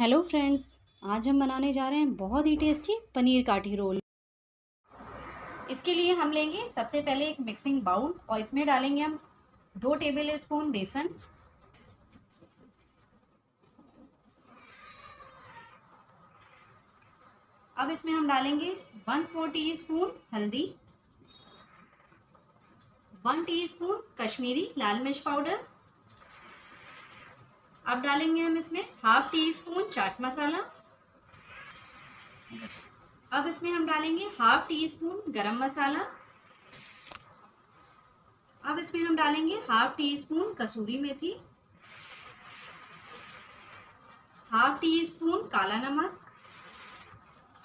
Hello friends, आज हम बनाने जा रहे हैं बहुत ही टेस्टी पनीर काठी रोल। इसके लिए हम लेंगे सबसे पहले एक मिक्सिंग बाउल और इसमें डालेंगे हम 2 टेबल स्पून बेसन। अब इसमें हम डालेंगे 1/4 टीस्पून हल्दी, 1 टीस्पून कश्मीरी लाल मिर्च पाउडर। अब डालेंगे हम इसमें ½ टीस्पून चाट मसाला। अब इसमें हम डालेंगे ½ टीस्पून गरम मसाला। अब इसमें हम डालेंगे ½ टीस्पून कसूरी मेथी, ½ टीस्पून काला नमक,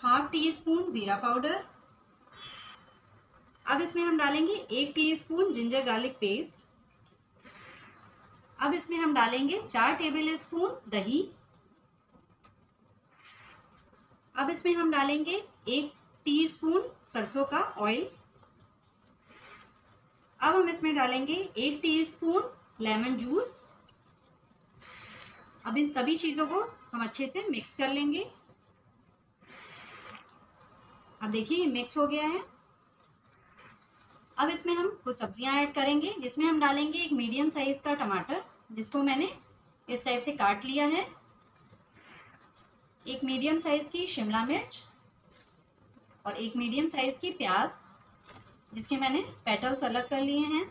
½ टीस्पून जीरा पाउडर। अब इसमें हम डालेंगे 1 टीस्पून जिंजर गार्लिक पेस्ट। अब इसमें हम डालेंगे 4 टेबल स्पून दही। अब इसमें हम डालेंगे 1 टीस्पून सरसों का ऑयल। अब हम इसमें डालेंगे 1 टीस्पून लेमन जूस। अब इन सभी चीज़ों को हम अच्छे से मिक्स कर लेंगे। अब देखिए ये मिक्स हो गया है। अब इसमें हम कुछ सब्जियां ऐड करेंगे, जिसमें हम डालेंगे एक मीडियम साइज का टमाटर, जिसको मैंने इस टाइप से काट लिया है, एक मीडियम साइज की शिमला मिर्च और एक मीडियम साइज की प्याज, जिसके मैंने पेटल्स अलग कर लिए हैं।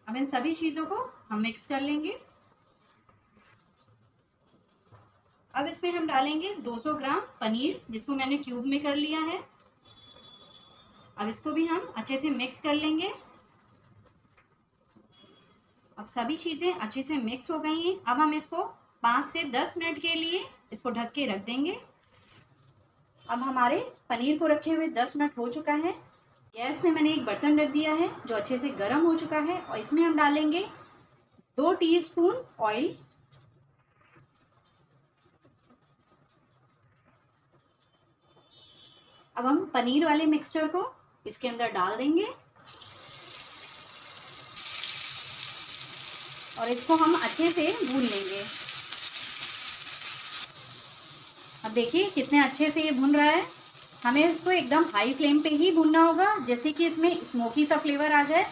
अब इन सभी चीज़ों को हम मिक्स कर लेंगे। अब इसमें हम डालेंगे 200 ग्राम पनीर, जिसको मैंने क्यूब में कर लिया है। अब इसको भी हम अच्छे से मिक्स कर लेंगे। अब सभी चीज़ें अच्छे से मिक्स हो गई हैं। अब हम इसको 5 से 10 मिनट के लिए इसको ढक के रख देंगे। अब हमारे पनीर को रखे हुए 10 मिनट हो चुका है। गैस में मैंने एक बर्तन रख दिया है जो अच्छे से गर्म हो चुका है, और इसमें हम डालेंगे 2 टीस्पून ऑयल। अब हम पनीर वाले मिक्सचर को इसके अंदर डाल देंगे और इसको हम अच्छे से भून लेंगे। अब देखिए कितने अच्छे से ये भुन रहा है। हमें इसको एकदम हाई फ्लेम पे ही भूनना होगा, जैसे कि इसमें स्मोकी सा फ्लेवर आ जाए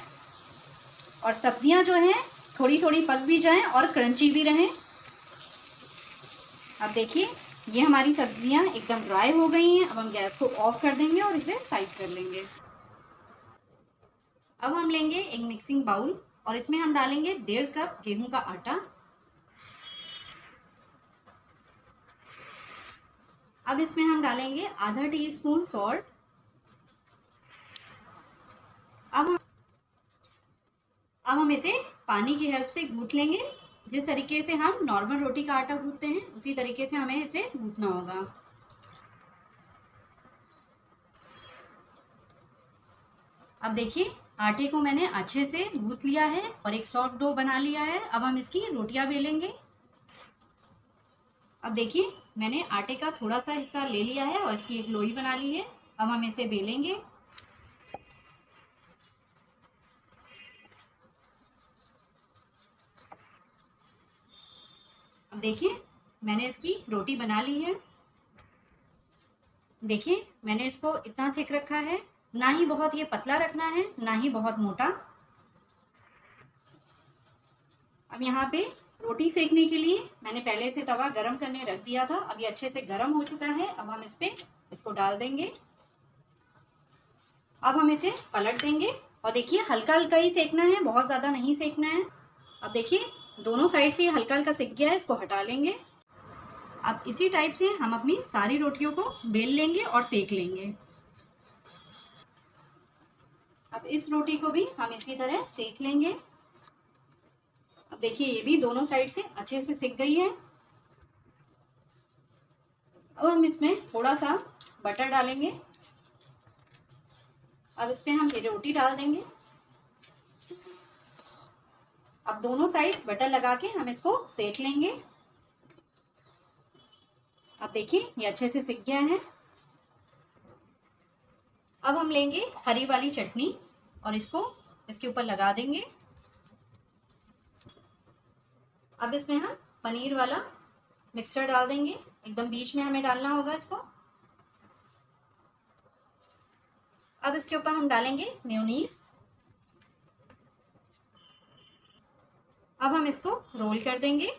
और सब्जियां जो हैं थोड़ी थोड़ी पक भी जाएं और क्रंची भी रहें। अब देखिए ये हमारी सब्जियां एकदम ड्राई हो गई हैं। अब हम गैस को ऑफ कर देंगे और इसे साइड कर लेंगे। अब हम लेंगे एक मिक्सिंग बाउल और इसमें हम डालेंगे 1.5 कप गेहूं का आटा। अब इसमें हम डालेंगे ½ टीस्पून सॉल्ट। अब हम इसे पानी की हेल्प से गूंथ लेंगे। जिस तरीके से हम नॉर्मल रोटी का आटा गूंथते हैं, उसी तरीके से हमें इसे गूंथना होगा। अब देखिए आटे को मैंने अच्छे से गूंथ लिया है और एक सॉफ्ट डो बना लिया है। अब हम इसकी रोटियां बेलेंगे। अब देखिए मैंने आटे का थोड़ा सा हिस्सा ले लिया है और इसकी एक लोई बना ली है। अब हम इसे बेलेंगे। अब देखिए मैंने इसकी रोटी बना ली है। देखिए मैंने इसको इतना थिक रखा है, ना ही बहुत ये पतला रखना है, ना ही बहुत मोटा। अब यहाँ पे रोटी सेकने के लिए मैंने पहले से तवा गरम करने रख दिया था। अब ये अच्छे से गरम हो चुका है। अब हम इसको डाल देंगे। अब हम इसे पलट देंगे और देखिए हल्का हल्का ही सेकना है, बहुत ज़्यादा नहीं सेकना है। अब देखिए दोनों साइड से ये हल्का हल्का सेक गया है, इसको हटा लेंगे। अब इसी टाइप से हम अपनी सारी रोटियों को बेल लेंगे और सेक लेंगे। अब इस रोटी को भी हम इसी तरह सेक लेंगे। अब देखिए ये भी दोनों साइड से अच्छे से सिक गई है। अब हम इसमें थोड़ा सा बटर डालेंगे। अब इसमें हम ये रोटी डाल देंगे। अब दोनों साइड बटर लगा के हम इसको सेक लेंगे। अब देखिए ये अच्छे से सिक गया है। अब हम लेंगे हरी वाली चटनी और इसको इसके ऊपर लगा देंगे। अब इसमें हम पनीर वाला मिक्सचर डाल देंगे, एकदम बीच में हमें डालना होगा इसको। अब इसके ऊपर हम डालेंगे मेयोनीज। अब हम इसको रोल कर देंगे।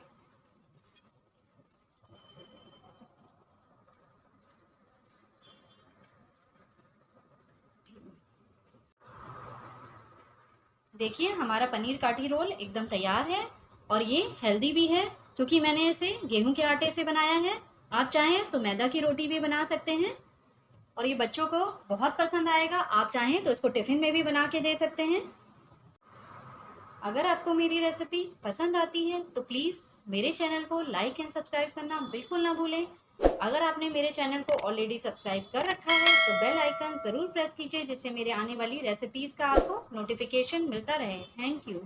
देखिए हमारा पनीर काठी रोल एकदम तैयार है और ये हेल्दी भी है क्योंकि मैंने इसे गेहूं के आटे से बनाया है। आप चाहें तो मैदा की रोटी भी बना सकते हैं और ये बच्चों को बहुत पसंद आएगा। आप चाहें तो इसको टिफ़िन में भी बना के दे सकते हैं। अगर आपको मेरी रेसिपी पसंद आती है तो प्लीज़ मेरे चैनल को लाइक एंड सब्सक्राइब करना बिल्कुल ना भूलें। अगर आपने मेरे चैनल को ऑलरेडी सब्सक्राइब कर रखा है तो बेल आइकन ज़रूर प्रेस कीजिए जिससे मेरे आने वाली रेसिपीज़ का आपको नोटिफिकेशन मिलता रहे। Thank you.